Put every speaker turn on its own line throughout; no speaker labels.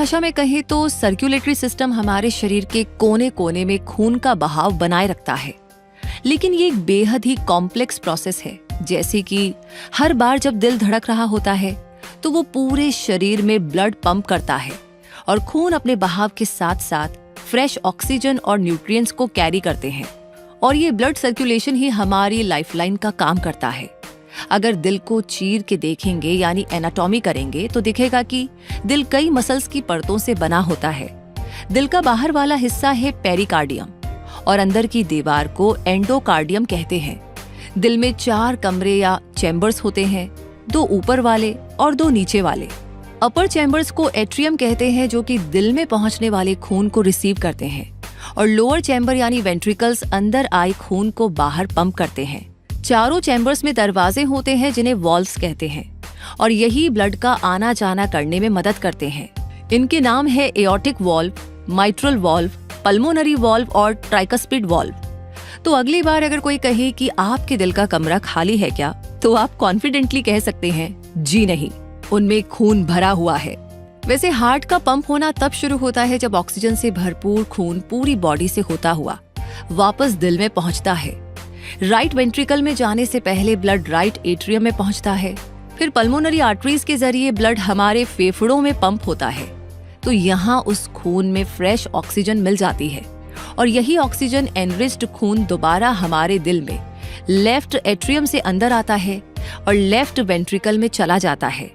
भाषा में कहें तो सर्कुलेटरी सिस्टम हमारे शरीर के कोने कोने में खून का बहाव बनाए रखता है। लेकिन ये एक बेहद ही कॉम्प्लेक्स प्रोसेस है। जैसे कि हर बार जब दिल धड़क रहा होता है तो वो पूरे शरीर में ब्लड पंप करता है और खून अपने बहाव के साथ साथ फ्रेश ऑक्सीजन और न्यूट्रिएंट्स को कैरी करते हैं। और ये ब्लड सर्कुलेशन ही हमारी लाइफलाइन का काम करता है। अगर दिल को चीर के देखेंगे यानी एनाटॉमी करेंगे तो दिखेगा कि दिल कई मसल्स की परतों से बना होता है। दिल का बाहर वाला हिस्सा है पेरिकार्डियम और अंदर की दीवार को एंडोकार्डियम कहते हैं। दिल में 4 कमरे या चैम्बर्स होते हैं, 2 ऊपर वाले और 2 नीचे वाले। अपर चैम्बर्स को एट्रियम कहते हैं जो कि दिल में पहुंचने वाले खून को रिसीव करते हैं, और लोअर चैम्बर यानी वेंट्रिकल्स अंदर आए खून को बाहर पंप करते हैं। चारों चैम्बर्स में दरवाजे होते हैं जिन्हें वॉल्व्स कहते हैं और यही ब्लड का आना जाना करने में मदद करते हैं। इनके नाम है aortic valve, mitral valve, pulmonary valve और ट्राइकस्पिड वॉल्व। तो अगली बार अगर कोई कहे कि आपके दिल का कमरा खाली है क्या, तो आप कॉन्फिडेंटली कह सकते हैं जी नहीं, उनमें खून भरा हुआ है। वैसे हार्ट का पंप होना तब शुरू होता है जब ऑक्सीजन से भरपूर खून पूरी बॉडी से होता हुआ वापस दिल में पहुंचता है। राइट वेंट्रिकल में जाने से पहले ब्लड राइट एट्रियम में पहुंचता है, फिर पल्मोनरी आर्टरीज के जरिए ब्लड हमारे फेफड़ों में पंप होता है। तो यहाँ उस खून में फ्रेश ऑक्सीजन मिल जाती है और यही ऑक्सीजन एनरिच्ड खून दोबारा हमारे दिल में लेफ्ट एट्रियम से अंदर आता है और लेफ्ट वेंट्रिकल में चला जाता है।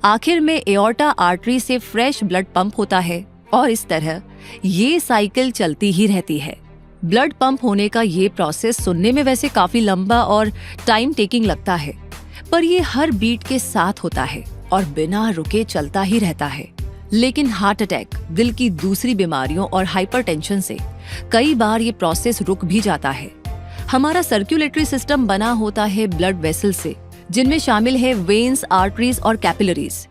आखिर में एओर्टा आर्टरी से फ्रेश ब्लड पंप होता है और इस तरह ये साइकिल चलती ही रहती है। ब्लड पंप होने का ये प्रोसेस सुनने में वैसे काफी लंबा और टाइम टेकिंग लगता है, पर ये हर बीट के साथ होता है और बिना रुके चलता ही रहता है। लेकिन हार्ट अटैक, दिल की दूसरी बीमारियों और हाइपरटेंशन से कई बार ये प्रोसेस रुक भी जाता है। हमारा सर्कुलेटरी सिस्टम बना होता है ब्लड वेसल से, जिनमें शामिल है वेन्स, आर्टरीज और कैपिलरीज।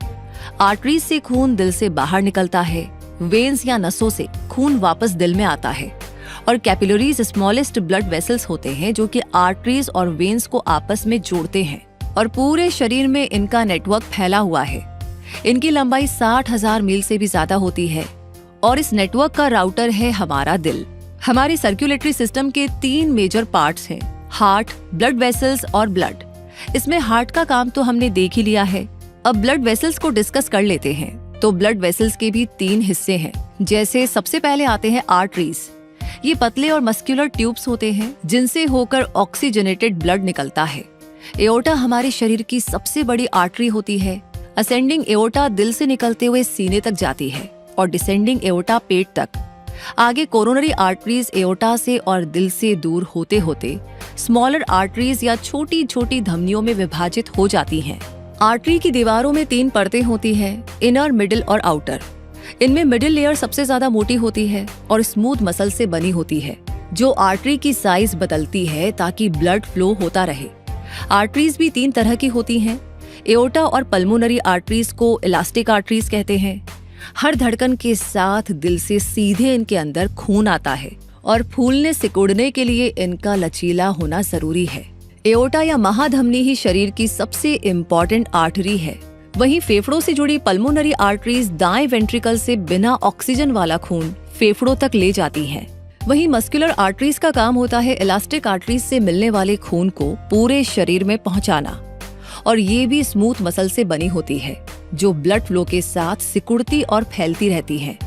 आर्टरीज से खून दिल से बाहर निकलता है, वेन्स या नसों से खून वापस दिल में आता है और कैपिलरीज स्मॉलेस्ट ब्लड वेसल्स होते हैं जो कि आर्टरीज और वेन्स को आपस में जोड़ते हैं और पूरे शरीर में इनका नेटवर्क फैला हुआ है। इनकी लंबाई 60,000 मील से भी ज्यादा होती है और इस नेटवर्क का राउटर है हमारा दिल। हमारे सर्कुलेटरी सिस्टम के 3 मेजर पार्ट्स हैं, हार्ट, ब्लड वेसल्स और ब्लड। इसमें हार्ट का काम तो हमने देख ही लिया है। अब ब्लड वेसल्स को डिस्कस कर लेते हैं। तो ब्लड वेसल्स के भी 3 हिस्से हैं। जैसे सबसे पहले आते हैं आर्टरीज। ये पतले और मस्कुलर ट्यूब्स होते हैं जिनसे होकर ऑक्सीजनेटेड ब्लड निकलता है। एओर्टा हमारे शरीर की सबसे बड़ी आर्टरी होती है। असेंडिंग एओर्टा दिल से निकलते हुए सीने तक जाती है और डिसेंडिंग एओर्टा पेट तक। आगे कोरोनरी आर्टरीज एओर्टा से और दिल से दूर होते होते स्मॉलर आर्टरीज या छोटी छोटी धमनियों में विभाजित हो जाती हैं। आर्टरी की दीवारों में 3 परतें होती हैं, इनर, मिडिल और आउटर। इनमें मिडिल लेयर सबसे ज्यादा मोटी होती है और स्मूथ मसल से बनी होती है, जो आर्टरी की साइज बदलती है ताकि ब्लड फ्लो होता रहे। आर्टरीज भी 3 तरह की होती हैं। एओर्टा और पल्मोनरी आर्टरीज को इलास्टिक आर्टरीज कहते हैं। हर धड़कन के साथ दिल से सीधे इनके अंदर खून आता है और फूलने सिकुड़ने के लिए इनका लचीला होना जरूरी है। एओर्टा या महाधमनी ही शरीर की सबसे इम्पोर्टेंट आर्टरी है। वहीं फेफड़ों से जुड़ी पल्मोनरी आर्टरीज दाएं वेंट्रिकल से बिना ऑक्सीजन वाला खून फेफड़ों तक ले जाती हैं। वहीं मस्कुलर आर्टरीज का काम होता है इलास्टिक आर्टरीज से मिलने वाले खून को पूरे शरीर में पहुंचाना, और ये भी स्मूथ मसल से बनी होती है जो ब्लड फ्लो के साथ सिकुड़ती और फैलती रहती है।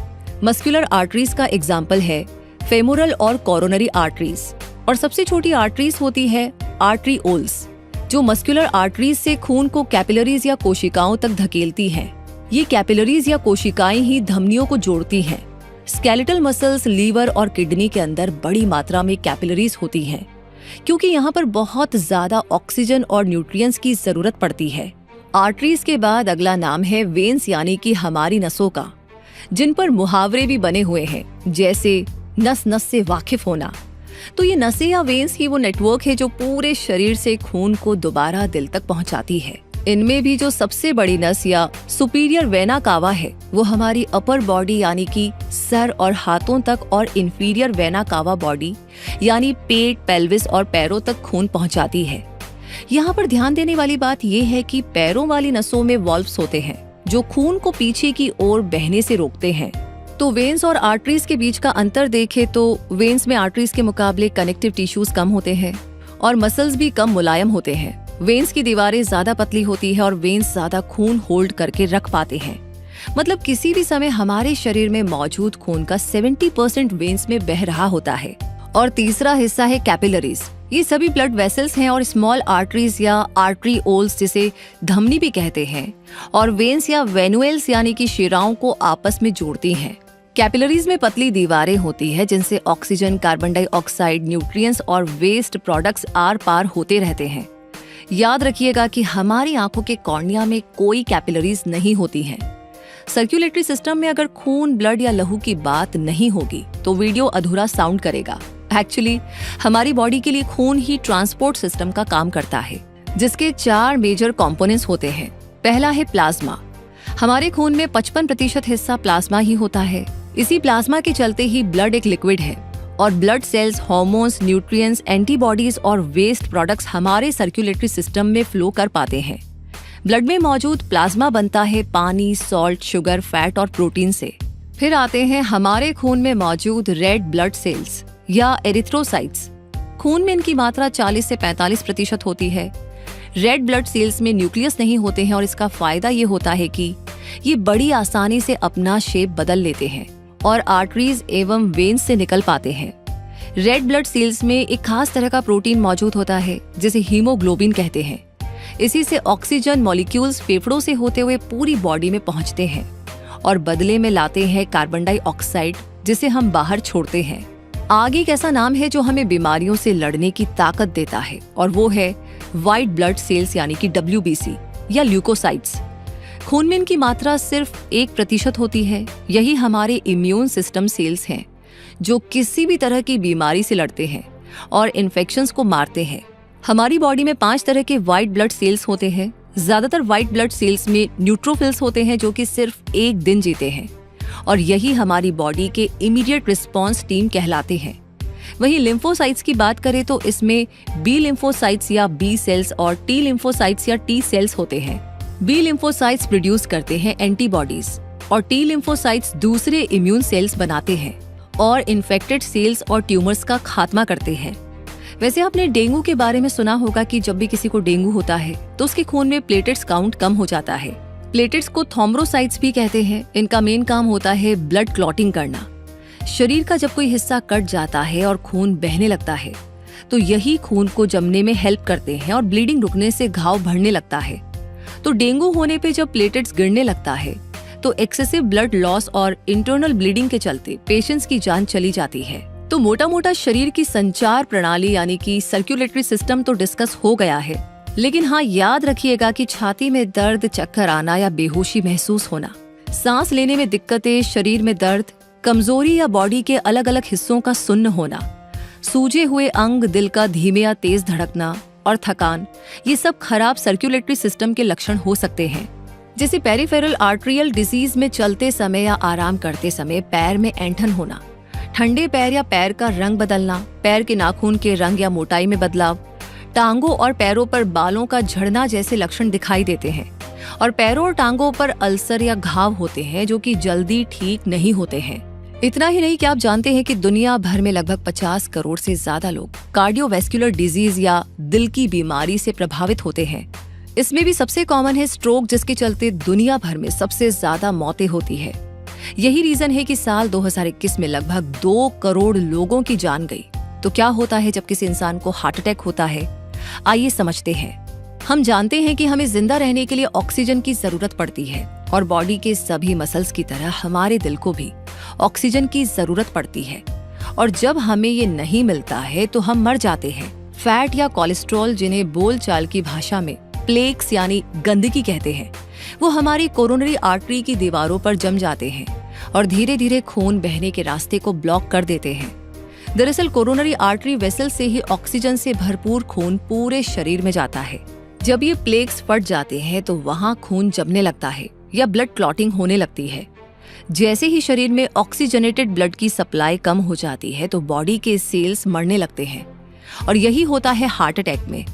मस्कुलर आर्टरीज का एग्जाम्पल है फेमोरल और कोरोनरी आर्टरीज, और सबसे छोटी आर्टरीज होती है आर्टरीओल्स, जो मस्कुलर आर्टरीज से खून को कैपिलरीज या कोशिकाओं तक धकेलती हैं। ये कैपिलरीज या कोशिकाएं ही धमनियों को जोड़ती हैं। स्केलेटल मसल्स, लीवर और किडनी के अंदर बड़ी मात्रा में कैपिलरीज होती हैं, क्योंकि यहाँ पर बहुत ज्यादा ऑक्सीजन और न्यूट्रिएंट्स की जरूरत पड़ती है। आर्टरीज के बाद अगला नाम है वेन्स, यानी कि हमारी नसों का, जिन पर मुहावरे भी बने हुए हैं, जैसे नस नस से वाकिफ होना। तो ये नसें या वेन्स ही वो नेटवर्क है जो पूरे शरीर से खून को दोबारा दिल तक पहुंचाती है। इनमें भी जो सबसे बड़ी नस या सुपीरियर वेना कावा है वो हमारी अपर बॉडी यानी कि सर और हाथों तक, और इंफीरियर वेना कावा बॉडी यानी पेट, पेल्विस और पैरों तक खून पहुंचाती है। यहाँ पर ध्यान देने वाली बात यह है कि पैरों वाली नसों में वॉल्व्स होते हैं जो खून को पीछे की ओर बहने से रोकते हैं। तो वेन्स और आर्टरीज के बीच का अंतर देखें तो वेन्स में आर्टरीज के मुकाबले कनेक्टिव टिश्यूज कम होते हैं और मसल्स भी कम मुलायम होते हैं। वेन्स की दीवारें ज्यादा पतली होती है और वेन्स ज्यादा खून होल्ड करके रख पाते हैं। मतलब किसी भी समय हमारे शरीर में मौजूद खून का 70% वेन्स में बह रहा होता है। और तीसरा हिस्सा है कैपिलरीज। ये सभी ब्लड वेसल्स हैं और स्मॉल आर्टरीज या आर्टरीओल्स जिसे धमनी भी कहते हैं और वेन्स या वेनुएल्स यानी कि शिराओं को आपस में जोड़ती हैं। कैपिलरीज में पतली दीवारें होती है जिनसे ऑक्सीजन, कार्बन डाइऑक्साइड, न्यूट्रिएंट्स और वेस्ट प्रोडक्ट्स आर पार होते रहते हैं। याद रखिएगा कि हमारी आंखों के कॉर्निया में कोई कैपिलरीज नहीं होती हैं। सर्कुलेटरी सिस्टम में अगर खून, ब्लड या लहू की बात नहीं होगी तो वीडियो अधूरा साउंड करेगा। एक्चुअली हमारी बॉडी के लिए खून ही ट्रांसपोर्ट सिस्टम का काम करता है, जिसके 4 मेजर कंपोनेंट्स होते हैं। पहला है प्लाज्मा। हमारे खून में 55% हिस्सा प्लाज्मा ही होता है। इसी प्लाज्मा के चलते ही ब्लड एक लिक्विड है और blood cells, hormones, nutrients, antibodies और वेस्ट प्रोडक्ट्स हमारे सर्कुलेटरी सिस्टम में फ्लो कर पाते हैं। ब्लड में मौजूद प्लाज्मा बनता है पानी, सॉल्ट, शुगर, फैट और प्रोटीन से। फिर आते हैं हमारे खून में मौजूद रेड ब्लड सेल्स या एरिथ्रोसाइट्स। खून में इनकी मात्रा 40 से 45% होती है। रेड ब्लड सेल्स में न्यूक्लियस नहीं होते हैं और इसका फायदा ये होता है कि ये बड़ी आसानी से अपना शेप बदल लेते हैं और आर्टरीज एवं वेन्स से निकल पाते हैं। रेड ब्लड सेल्स में एक खास तरह का प्रोटीन मौजूद होता है जिसे हीमोग्लोबिन कहते हैं। इसी से ऑक्सीजन मॉलिक्यूल्स फेफड़ों से होते हुए पूरी बॉडी में पहुंचते हैं और बदले में लाते हैं कार्बन डाइऑक्साइड जिसे हम बाहर छोड़ते हैं। आगे एक ऐसा नाम है जो हमें बीमारियों से लड़ने की ताकत देता है और वो है व्हाइट ब्लड सेल्स यानी कि WBC या ल्यूकोसाइट्स। खून में इनकी मात्रा सिर्फ 1% होती है। यही हमारे इम्यून सिस्टम सेल्स हैं जो किसी भी तरह की बीमारी से लड़ते हैं और इन्फेक्शंस को मारते हैं। हमारी बॉडी में 5 तरह के व्हाइट ब्लड सेल्स होते हैं। ज्यादातर व्हाइट ब्लड सेल्स में न्यूट्रोफिल्स होते हैं जो कि सिर्फ 1 दिन जीते हैं और यही हमारी बॉडी के इमीडिएट रिस्पॉन्स टीम कहलाते हैं। वहीं लिम्फोसाइट्स की बात करें तो इसमें बी लिम्फोसाइट्स या बी सेल्स और टी लिम्फोसाइट्स या टी सेल्स होते हैं। बी लिम्फोसाइट्स प्रोड्यूस करते हैं एंटीबॉडीज और टी लिम्फोसाइट्स दूसरे इम्यून सेल्स बनाते हैं और इन्फेक्टेड सेल्स और ट्यूमर्स का खात्मा करते हैं। वैसे आपने डेंगू के बारे में सुना होगा कि जब भी किसी को डेंगू होता है तो उसके खून में प्लेटेट्स काउंट कम हो जाता है। प्लेटेट्स को थ्रोम्बोसाइट्स भी कहते हैं। इनका मेन काम होता है ब्लड क्लॉटिंग करना। शरीर का जब कोई हिस्सा कट जाता है और खून बहने लगता है तो यही खून को जमने में हेल्प करते हैं और ब्लीडिंग रुकने से घाव भरने लगता है। तो डेंगू होने पे जब प्लेटेट्स गिरने लगता है तो एक्सेसिव ब्लड लॉस और इंटरनल ब्लीडिंग के चलते पेशेंट्स की जान चली जाती है। तो मोटा मोटा शरीर की संचार प्रणाली यानी कि सर्कुलेटरी सिस्टम तो डिस्कस हो गया है, लेकिन हाँ याद रखिएगा कि छाती में दर्द, चक्कर आना या बेहोशी महसूस होना, सांस लेने में दिक्कतें, शरीर में दर्द, कमजोरी या बॉडी के अलग अलग हिस्सों का सुन्न होना, सूजे हुए अंग, दिल का धीमे या तेज धड़कना और थकान, ये सब खराब सर्कुलेटरी सिस्टम के लक्षण हो सकते हैं। जैसे पेरिफेरल आर्टरियल डिजीज में चलते समय या आराम करते समय पैर में ऐंठन होना, ठंडे पैर या पैर का रंग बदलना, पैर के नाखून के रंग या मोटाई में बदलाव, टांगों और पैरों पर बालों का झड़ना जैसे लक्षण दिखाई देते हैं और पैरों और टांगों पर अल्सर या घाव होते हैं जो कि जल्दी ठीक नहीं होते हैं। इतना ही नहीं, क्या आप जानते हैं कि दुनिया भर में लगभग 50 करोड़ से ज्यादा लोग कार्डियोवैस्कुलर डिजीज या दिल की बीमारी से प्रभावित होते हैं। इसमें भी सबसे कॉमन है स्ट्रोक, जिसके चलते दुनिया भर में सबसे ज्यादा मौतें होती है। यही रीजन है कि साल 2021 में लगभग 2 करोड़ लोगों की जान गई। तो क्या होता है जब किसी इंसान को हार्ट अटैक होता है? आइए समझते हैं। हम जानते हैं कि हमें जिंदा रहने के लिए ऑक्सीजन की जरूरत पड़ती है और बॉडी के सभी मसल्स की तरह हमारे दिल को भी ऑक्सीजन की जरूरत पड़ती है और जब हमें ये नहीं मिलता है तो हम मर जाते हैं। फैट या कोलेस्ट्रॉल, जिन्हें बोलचाल की भाषा में प्लेक्स यानी गंदगी कहते हैं, वो हमारी कोरोनरी आर्टरी की दीवारों पर जम जाते हैं और धीरे धीरे खून बहने के रास्ते को ब्लॉक कर देते हैं। दरअसल कोरोनरी आर्टरी वेसल से ही ऑक्सीजन से भरपूर खून पूरे शरीर में जाता है। जब ये प्लेक्स फट जाते हैं तो वहाँ खून जमने लगता है या ब्लड क्लॉटिंग होने लगती है। जैसे ही शरीर में ऑक्सीजनेटेड ब्लड की सप्लाई कम हो जाती है तो बॉडी के सेल्स मरने लगते हैं और यही होता है हार्ट अटैक में।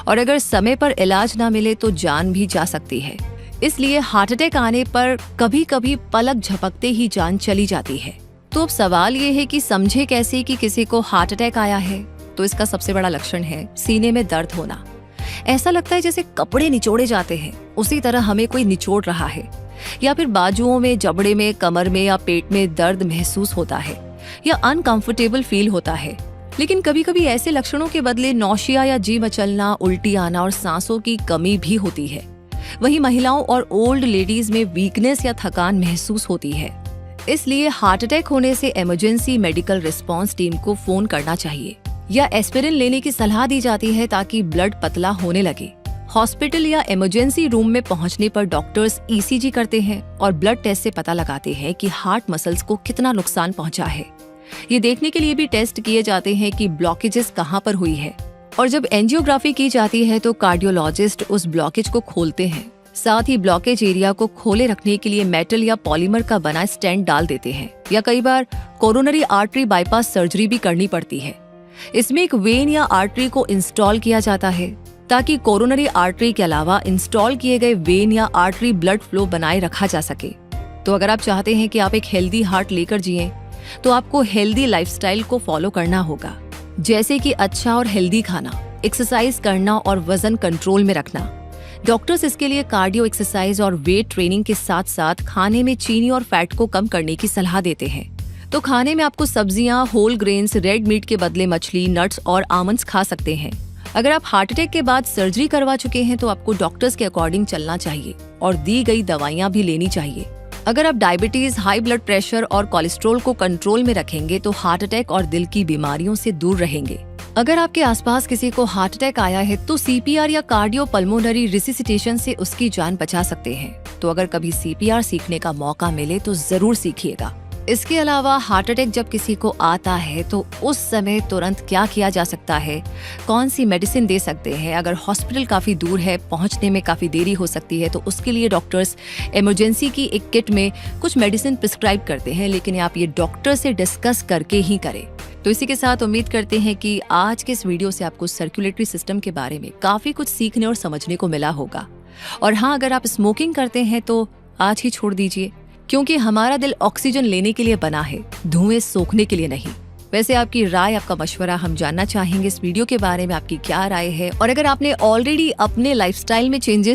और अगर समय पर इलाज ना मिले तो जान भी जा सकती है। इसलिए हार्ट अटैक आने पर कभी कभी पलक झपकते ही जान चली जाती है। तो अब सवाल ये है कि समझे कैसे कि किसी को हार्ट अटैक आया है। तो इसका सबसे बड़ा लक्षण है सीने में दर्द होना। ऐसा लगता है जैसे कपड़े निचोड़े जाते हैं, उसी तरह हमें कोई निचोड़ रहा है। या फिर बाजुओं में, जबड़े में, कमर में या पेट में दर्द महसूस होता है या अनकंफर्टेबल फील होता है। लेकिन कभी कभी ऐसे लक्षणों के बदले नौशिया या जी मचलना, उल्टी आना और सांसों की कमी भी होती है। वहीं महिलाओं और ओल्ड लेडीज में वीकनेस या थकान महसूस होती है। इसलिए हार्ट अटैक होने से इमरजेंसी मेडिकल रिस्पांस टीम को फोन करना चाहिए या एस्पिरिन लेने की सलाह दी जाती है ताकि ब्लड पतला होने लगे। हॉस्पिटल या इमरजेंसी रूम में पहुंचने पर डॉक्टर्स ईसीजी करते हैं और ब्लड टेस्ट से पता लगाते हैं कि हार्ट मसल्स को कितना नुकसान पहुंचा है। ये देखने के लिए भी टेस्ट किए जाते हैं कि ब्लॉकेजेस कहां पर हुई है। और जब एंजियोग्राफी की जाती है तो कार्डियोलॉजिस्ट उस ब्लॉकेज को खोलते हैं। साथ ही ब्लॉकेज एरिया को खोले रखने के लिए मेटल या पॉलीमर का बना स्टेंट डाल देते हैं या कई बार कोरोनरी आर्टरी बाईपास सर्जरी भी करनी पड़ती है। इसमें एक वेन या आर्टरी को इंस्टॉल किया जाता है ताकि कोरोनरी आर्टरी के अलावा इंस्टॉल किए गए वेन या आर्टरी ब्लड फ्लो बनाए रखा जा सके। तो अगर आप चाहते हैं कि आप एक हेल्दी हार्ट लेकर जिएं, तो आपको हेल्दी लाइफस्टाइल को फॉलो करना होगा, जैसे कि अच्छा और हेल्दी खाना, एक्सरसाइज करना और वजन कंट्रोल में रखना। डॉक्टर्स इसके लिए कार्डियो एक्सरसाइज और वेट ट्रेनिंग के साथ साथ खाने में चीनी और फैट को कम करने की सलाह देते हैं। तो खाने में आपको सब्जियां, होल ग्रेन्स, रेड मीट के बदले मछली, नट्स और आमंड्स खा सकते हैं। अगर आप हार्ट अटैक के बाद सर्जरी करवा चुके हैं तो आपको डॉक्टर्स के अकॉर्डिंग चलना चाहिए और दी गई दवाइयां भी लेनी चाहिए। अगर आप डायबिटीज, हाई ब्लड प्रेशर और कोलेस्ट्रॉल को कंट्रोल में रखेंगे तो हार्ट अटैक और दिल की बीमारियों से दूर रहेंगे। अगर आपके आसपास किसी को हार्ट अटैक आया है तो सीपीआर या कार्डियो पल्मोनरी रिसिसिटेशन से उसकी जान बचा सकते हैं। तो अगर कभी सीपीआर सीखने का मौका मिले तो जरूर सीखिएगा। इसके अलावा हार्ट अटैक जब किसी को आता है तो उस समय तुरंत क्या किया जा सकता है, कौन सी मेडिसिन दे सकते हैं। अगर हॉस्पिटल काफ़ी दूर है, पहुंचने में काफ़ी देरी हो सकती है, तो उसके लिए डॉक्टर्स इमरजेंसी की एक किट में कुछ मेडिसिन प्रिस्क्राइब करते हैं, लेकिन आप ये डॉक्टर से डिस्कस करके ही करें। तो इसी के साथ उम्मीद करते हैं कि आज के इस वीडियो से आपको सर्कुलेटरी सिस्टम के बारे में काफ़ी कुछ सीखने और समझने को मिला होगा। और हाँ, अगर आप स्मोकिंग करते हैं तो आज ही छोड़ दीजिए, क्योंकि हमारा दिल ऑक्सीजन लेने के लिए बना है, धुएं सोखने के लिए नहीं। वैसे आपकी राय, आपका मशवरा हम जानना चाहेंगे। इस वीडियो के बारे में आपकी क्या राय है, और अगर आपने ऑलरेडी अपने लाइफस्टाइल में चेंजेस